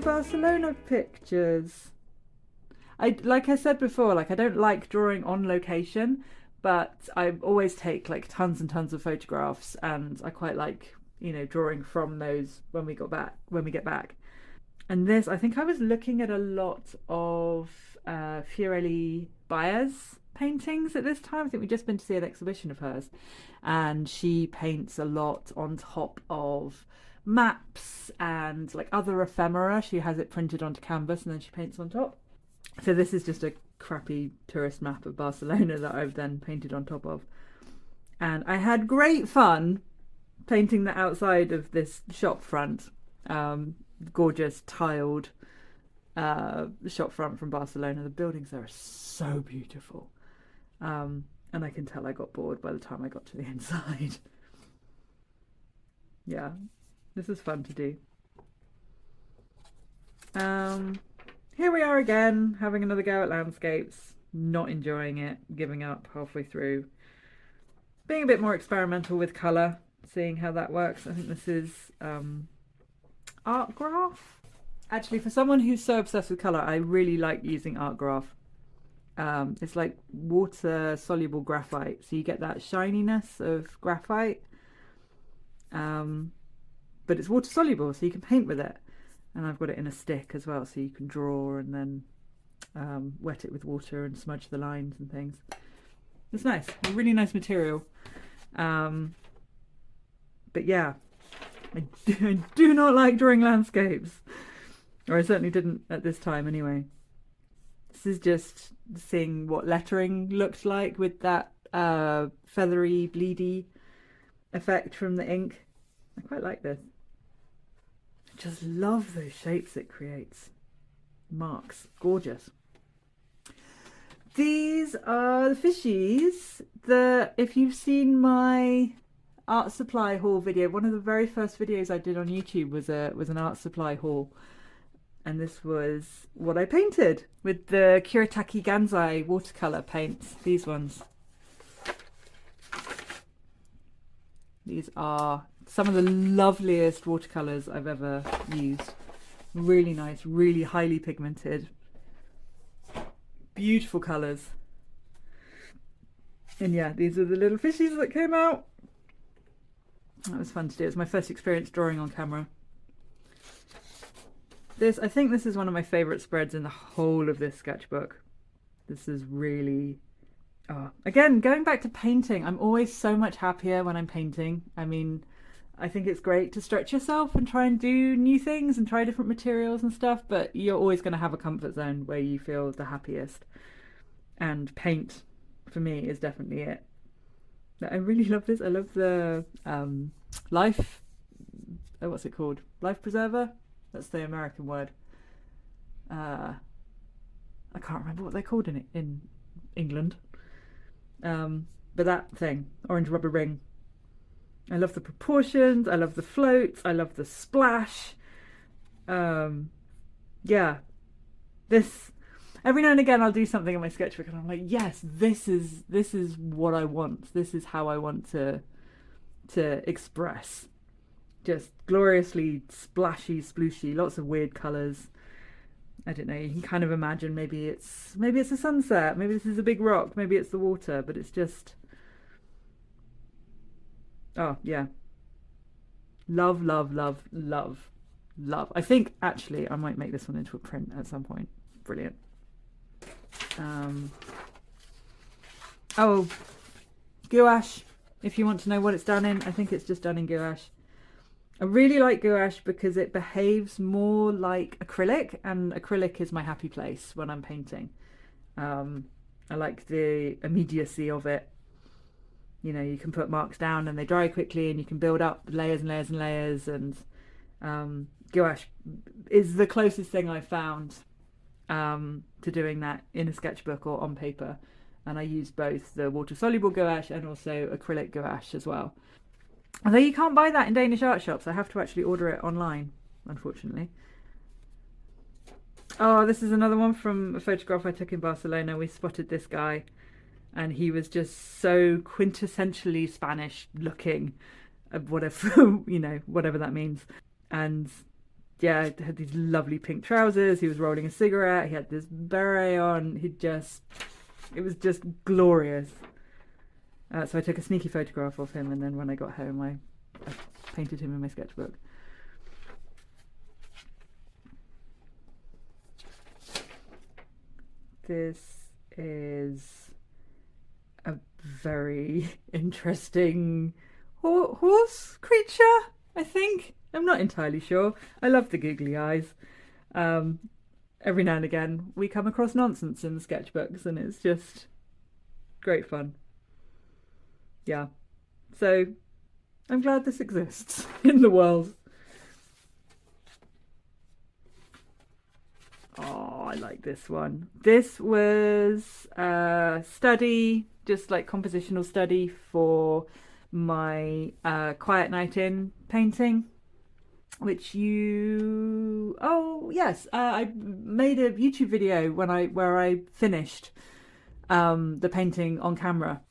Barcelona pictures. Like I said before, like I don't like drawing on location, but I always take like tons and tons of photographs, and I quite like, you know, drawing from those when we get back. And this, I think I was looking at a lot of Fiorelli Baez paintings at this time. I think we'd just been to see an exhibition of hers, and she paints a lot on top of maps and like other ephemera. She has it printed onto canvas and then she paints on top. So this is just a crappy tourist map of Barcelona that I've then painted on top of. And I had great fun painting the outside of this shop front. Gorgeous tiled shop front from Barcelona. The buildings there are so beautiful. And I can tell I got bored by the time I got to the inside. Yeah, this is fun to do. Here we are again, having another go at landscapes. Not enjoying it, giving up halfway through. Being a bit more experimental with colour, seeing how that works. I think this is art graph. Actually, for someone who's so obsessed with colour, I really like using art graph. It's like water soluble graphite, so you get that shininess of graphite, but it's water soluble, so you can paint with it. And I've got it in a stick as well, so you can draw and then wet it with water and smudge the lines and things. It's nice, a really nice material. But yeah, I do not like drawing landscapes, or I certainly didn't at this time anyway. This is just seeing what lettering looked like with that feathery, bleedy effect from the ink. I quite like this. I just love those shapes it creates. Marks, gorgeous. These are the fishies. If you've seen my art supply haul video, one of the very first videos I did on YouTube was an art supply haul. And this was what I painted with the Kuretake Gansai watercolor paints, these ones. These are some of the loveliest watercolors I've ever used. Really nice, really highly pigmented. Beautiful colors. And yeah, these are the little fishies that came out. That was fun to do. It was my first experience drawing on camera. I think this is one of my favourite spreads in the whole of this sketchbook. This is really... again, going back to painting, I'm always so much happier when I'm painting. I mean, I think it's great to stretch yourself and try and do new things and try different materials and stuff, but you're always going to have a comfort zone where you feel the happiest. And paint, for me, is definitely it. I really love this. I love the life... what's it called? Life preserver? That's the American word. I can't remember what they're called in England. But that thing, orange rubber ring. I love the proportions. I love the floats. I love the splash. Yeah, this. Every now and again, I'll do something in my sketchbook, and I'm like, yes, this is what I want. This is how I want to express. Just gloriously splashy, splooshy, lots of weird colours. I don't know, you can kind of imagine maybe it's a sunset, maybe this is a big rock, maybe it's the water, but it's just... Oh, yeah. Love, love, love, love, love. I think, actually, I might make this one into a print at some point. Brilliant. Oh, gouache, if you want to know what it's done in. I think it's just done in gouache. I really like gouache because it behaves more like acrylic, and acrylic is my happy place when I'm painting. I like the immediacy of it. You know, you can put marks down and they dry quickly, and you can build up layers and layers and layers, and gouache is the closest thing I've found to doing that in a sketchbook or on paper. And I use both the water-soluble gouache and also acrylic gouache as well. Although you can't buy that in Danish art shops, I have to actually order it online, unfortunately. Oh, this is another one from a photograph I took in Barcelona. We spotted this guy, and he was just so quintessentially Spanish looking, whatever, you know, whatever that means. And yeah, he had these lovely pink trousers. He was rolling a cigarette. He had this beret on. It was just glorious. So I took a sneaky photograph of him, and then when I got home, I painted him in my sketchbook. This is a very interesting horse creature, I think. I'm not entirely sure. I love the googly eyes. Every now and again, we come across nonsense in the sketchbooks, and it's just great fun. Yeah. So I'm glad this exists in the world. Oh, I like this one. This was a study, just like compositional study for my Quiet Night In painting, which I made a YouTube video where I finished the painting on camera,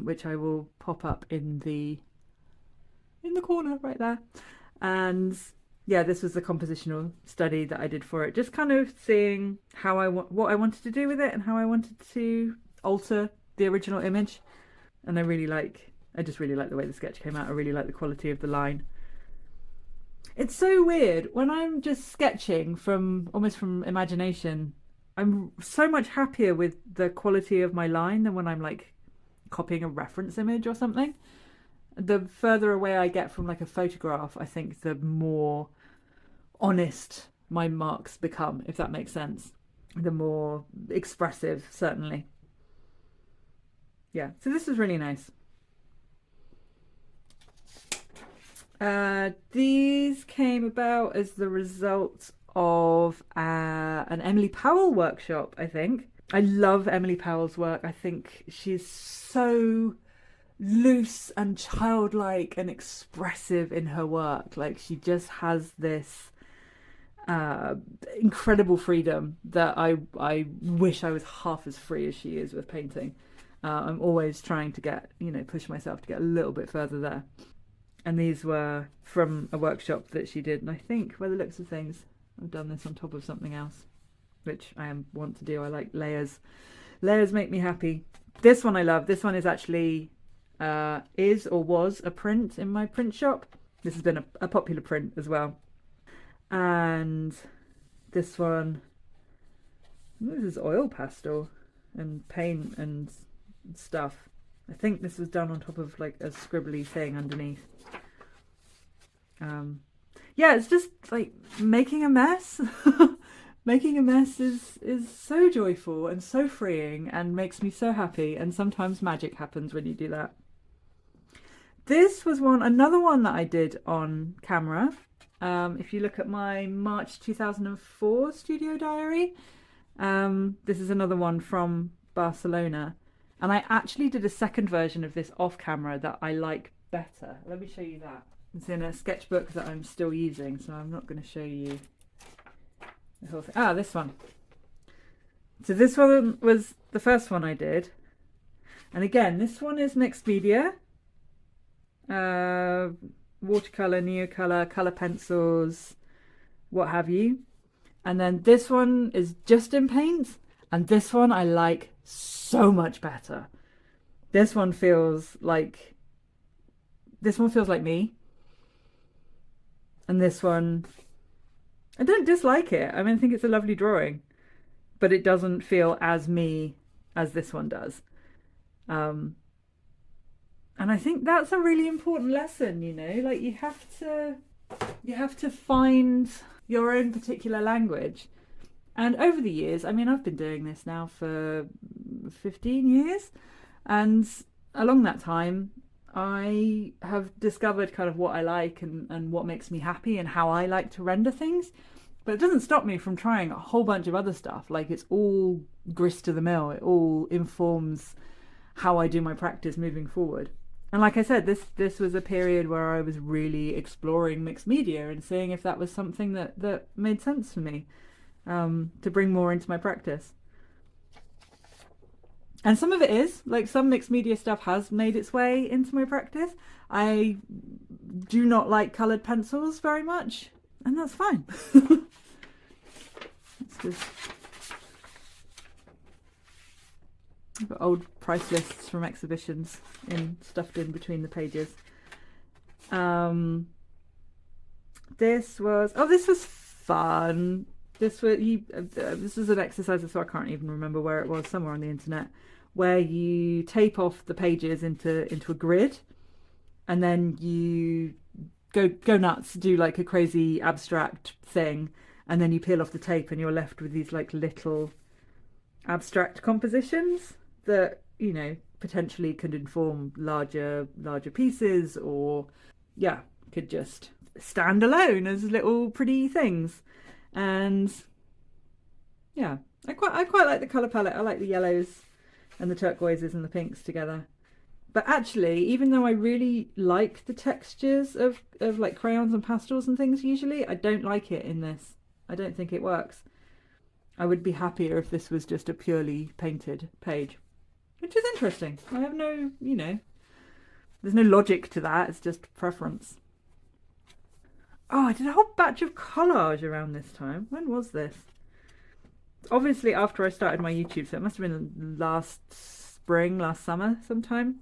which I will pop up in the corner right there. And yeah, this was the compositional study that I did for it, just kind of seeing what I wanted to do with it and how I wanted to alter the original image. And I just really like the way the sketch came out. I really like the quality of the line. It's so weird when I'm just sketching almost from imagination. I'm so much happier with the quality of my line than when I'm like copying a reference image or something. The further away I get from like a photograph, I think the more honest my marks become, if that makes sense. The more expressive, certainly. Yeah, so this is really nice. These came about as the result of an Emily Powell workshop, I think. I love Emily Powell's work. I think she's so loose and childlike and expressive in her work. Like, she just has this incredible freedom that I wish I was half as free as she is with painting. I'm always trying to push myself to get a little bit further there. And these were from a workshop that she did, and I think, by the looks of things, I've done this on top of something else, which I want to do. I like layers. Layers make me happy. This one I love. This one is actually was a print in my print shop. This has been a popular print as well. And this one, this is oil pastel and paint and stuff. I think this was done on top of like a scribbly thing underneath. Yeah, it's just like making a mess. Making a mess is so joyful and so freeing and makes me so happy, and sometimes magic happens when you do that. This was another one that I did on camera. If you look at my March 2004 studio diary, this is another one from Barcelona. And I actually did a second version of this off camera that I like better. Let me show you that. It's in a sketchbook that I'm still using, so I'm not going to show you the whole thing. Ah, this one. So this one was the first one I did. And again, this one is mixed media. Watercolor, neocolor, color pencils, what have you. And then this one is just in paint. And this one I like so much better. This one feels like me. And this one, I don't dislike it. I mean, I think it's a lovely drawing, but it doesn't feel as me as this one does. And I think that's a really important lesson, like you have to find your own particular language. And over the years, I mean, I've been doing this now for 15 years. And along that time, I have discovered kind of what I like and what makes me happy and how I like to render things. But it doesn't stop me from trying a whole bunch of other stuff. Like, it's all grist to the mill. It all informs how I do my practice moving forward. And like I said, this was a period where I was really exploring mixed media and seeing if that was something that made sense for me. To bring more into my practice. And some of it is, like, some mixed media stuff has made its way into my practice. I do not like coloured pencils very much. and that's fine. It's just, I've got old price lists from exhibitions stuffed in between the pages. This was fun. This was an exercise, so I can't even remember where it was, somewhere on the internet, where you tape off the pages into a grid, and then you go nuts, do like a crazy abstract thing, and then you peel off the tape and you're left with these like little abstract compositions that, you know, potentially could inform larger pieces, or could just stand alone as little pretty things. And yeah, I quite like the colour palette. I like the yellows and the turquoises and the pinks together. But actually, even though I really like the textures of like crayons and pastels and things usually, I don't like it in this. I don't think it works. I would be happier if this was just a purely painted page, which is interesting. I have no, you know, there's no logic to that. It's just preference. Oh, I did a whole batch of collage around this time. When was this? Obviously after I started my YouTube, so it must have been last summer sometime.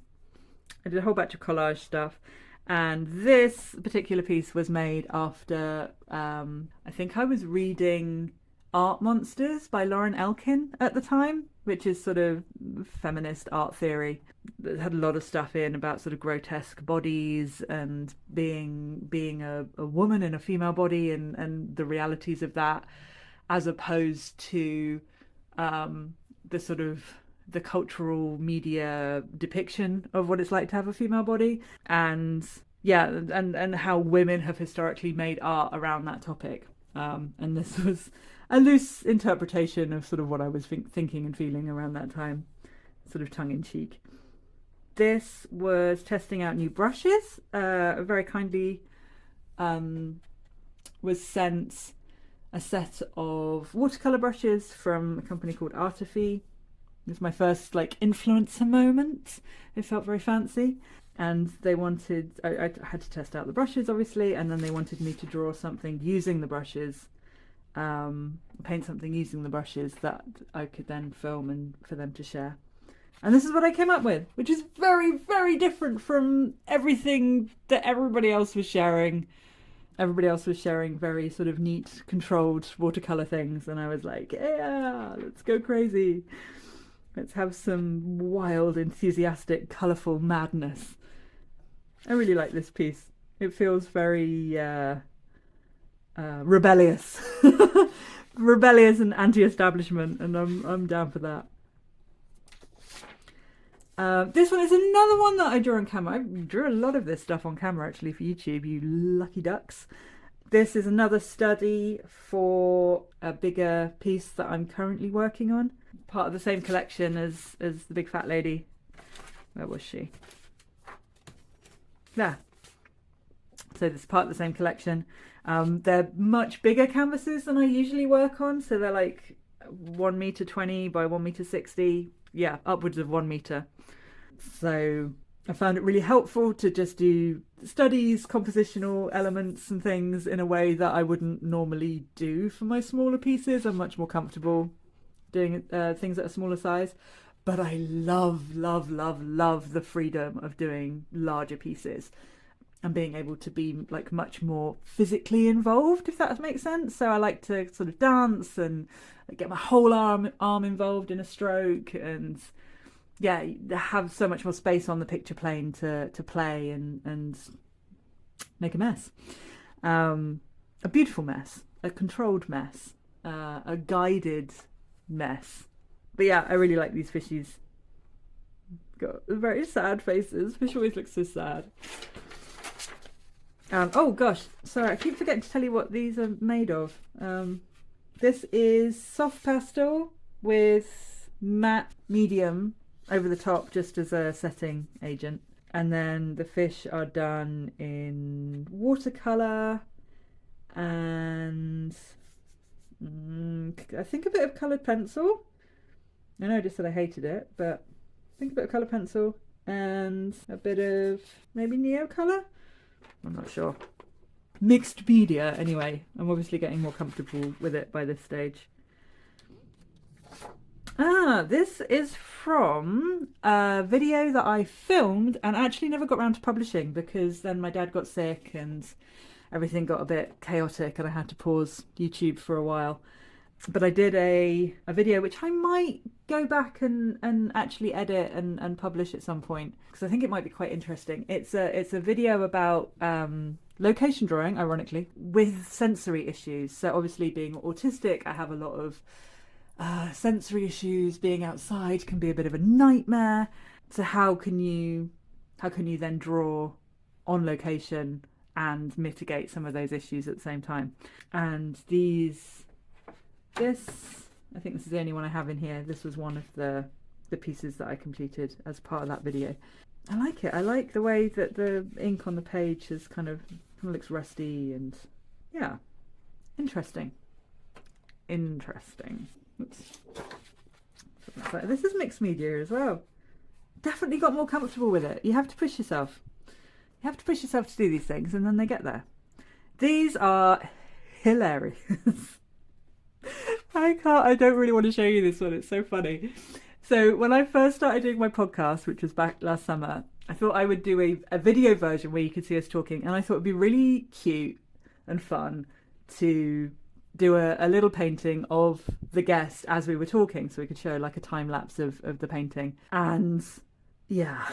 I did a whole batch of collage stuff, and this particular piece was made after I think I was reading Art Monsters by Lauren Elkin at the time, which is sort of feminist art theory. It had a lot of stuff in about sort of grotesque bodies and being a woman in a female body, and the realities of that, as opposed to the sort of the cultural media depiction of what it's like to have a female body, and and how women have historically made art around that topic. And this was a loose interpretation of sort of what I was thinking and feeling around that time, sort of tongue-in-cheek. This was testing out new brushes. Very kindly was sent a set of watercolour brushes from a company called Artifi. It was my first like influencer moment. It felt very fancy. And they wanted, I had to test out the brushes obviously, and then they wanted me to draw something using the brushes, paint something using the brushes that I could then film and for them to share. And this is what I came up with, which is very, very different from everything that everybody else was sharing. Everybody else was sharing very sort of neat, controlled watercolour things, and I was like, yeah, let's go crazy. Let's have some wild, enthusiastic, colourful madness. I really like this piece. It feels very rebellious. Rebellious and anti-establishment, and I'm down for that. This one is another one that I drew on camera. I drew a lot of this stuff on camera actually for YouTube, you lucky ducks. This is another study for a bigger piece that I'm currently working on. Part of the same collection as the big fat lady. Where was she? There. So this is part of the same collection. They're much bigger canvases than I usually work on. So they're like 1 meter 20 by 1 meter 60. Yeah, upwards of 1 meter. So I found it really helpful to just do studies, compositional elements and things in a way that I wouldn't normally do for my smaller pieces. I'm much more comfortable doing things at a smaller size, but I love the freedom of doing larger pieces and being able to be like much more physically involved, if that makes sense. So I like to sort of dance and get my whole arm involved in a stroke, and yeah, have so much more space on the picture plane to play and make a mess. A beautiful mess, a controlled mess, a guided mess. But yeah, I really like these fishies. Got very sad faces. Fish always looks so sad. Oh gosh, sorry, I keep forgetting to tell you what these are made of. This is soft pastel with matte medium over the top just as a setting agent. And then the fish are done in watercolour and I think a bit of coloured pencil. I know I just said I hated it, but I think a bit of coloured pencil and a bit of maybe neo colour. I'm not sure. mixed media. Anyway, I'm obviously getting more comfortable with it by this stage. This is from a video that I filmed and actually never got around to publishing because then my dad got sick and everything got a bit chaotic and I had to pause YouTube for a while. But I did a video which I might go back and actually edit and publish at some point because I think it might be quite interesting. It's a video about location drawing, ironically, with sensory issues. So obviously being autistic, I have a lot of sensory issues. Being outside can be a bit of a nightmare. So how can you then draw on location and mitigate some of those issues at the same time? And this, I think this is the only one I have in here. This was one of the pieces that I completed as part of that video. I like it. I like the way that the ink on the page is kind of looks rusty and yeah, interesting. Oops. This is mixed media as well. Definitely got more comfortable with it. You have to push yourself. You have to push yourself to do these things and then they get there. These are hilarious. I don't really want to show you this one. It's so funny. So when I first started doing my podcast, which was back last summer, I thought I would do a video version where you could see us talking. And I thought it'd be really cute and fun to do a little painting of the guest as we were talking. So we could show like a time lapse of the painting. And yeah,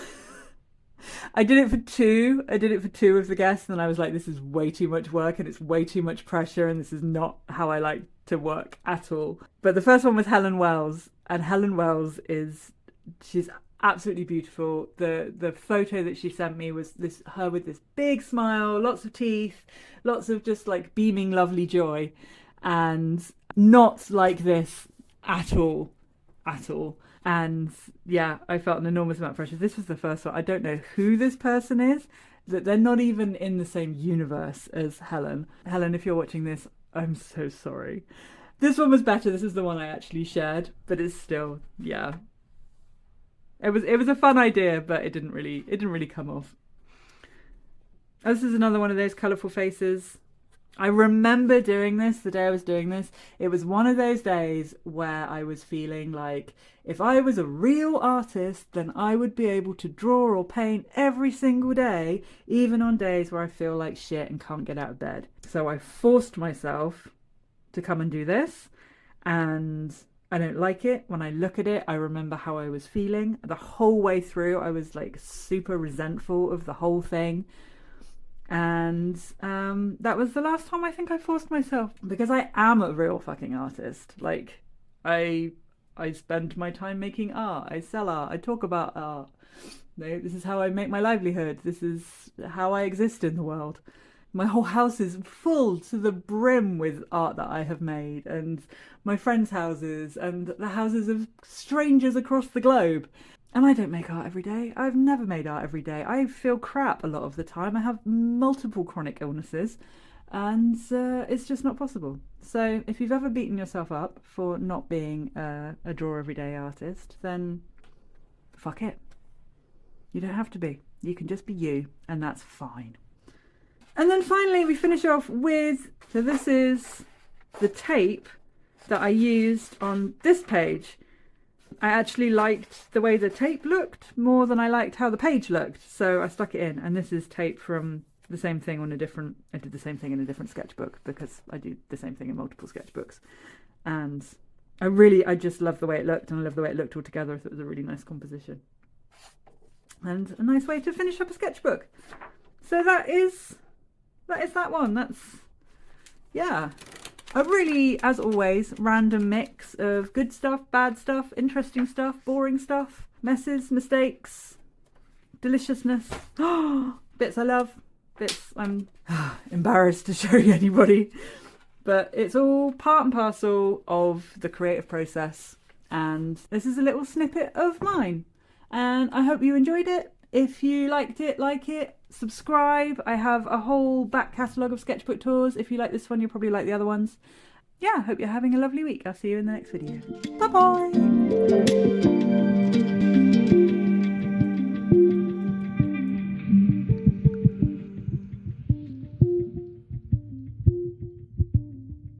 I did it for two. I did it for two of the guests. And I was like, this is way too much work and it's way too much pressure. And this is not how I like to work at all. But the first one was Helen Wells. And Helen Wells she's absolutely beautiful. The photo that she sent me was her with this big smile, lots of teeth, lots of just like beaming lovely joy, and not like this at all. And yeah, I felt an enormous amount of pressure. This was the first one. I don't know who this person is, that they're not even in the same universe as Helen. Helen, if you're watching this, I'm so sorry. This one was better. This is the one I actually shared, but it's still, yeah. It was a fun idea, but it didn't really come off. Oh, this is another one of those colourful faces. I remember doing this the day I was doing this. It was one of those days where I was feeling like if I was a real artist, then I would be able to draw or paint every single day, even on days where I feel like shit and can't get out of bed. So I forced myself to come and do this, and I don't like it. When I look at it, I remember how I was feeling. The whole way through, I was like super resentful of the whole thing. And that was the last time I think I forced myself, because I am a real fucking artist. Like, I spend my time making art. I sell art. I talk about art. This is how I make my livelihood. This is how I exist in the world. My whole house is full to the brim with art that I have made, and my friends' houses, and the houses of strangers across the globe. And I don't make art every day. I've never made art every day. I feel crap a lot of the time. I have multiple chronic illnesses, and it's just not possible. So if you've ever beaten yourself up for not being a draw everyday artist, then fuck it. You don't have to be. You can just be you, and that's fine. And then finally we finish off with, so this is the tape that I used on this page. I actually liked the way the tape looked more than I liked how the page looked, so I stuck it in. And this is tape from the same thing on I did the same thing in a different sketchbook, because I do the same thing in multiple sketchbooks. And I just love the way it looked, and I love the way it looked all together. I thought it was a really nice composition. And a nice way to finish up a sketchbook. So that is that one. That's, yeah, a really, as always, random mix of good stuff, bad stuff, interesting stuff, boring stuff, messes, mistakes, deliciousness, bits I love, bits I'm embarrassed to show anybody. But it's all part and parcel of the creative process, and this is a little snippet of mine. And I hope you enjoyed it. If you liked it, like it, subscribe. I have a whole back catalogue of sketchbook tours. If you like this one, you'll probably like the other ones. Yeah, hope you're having a lovely week. I'll see you in the next video. Bye bye.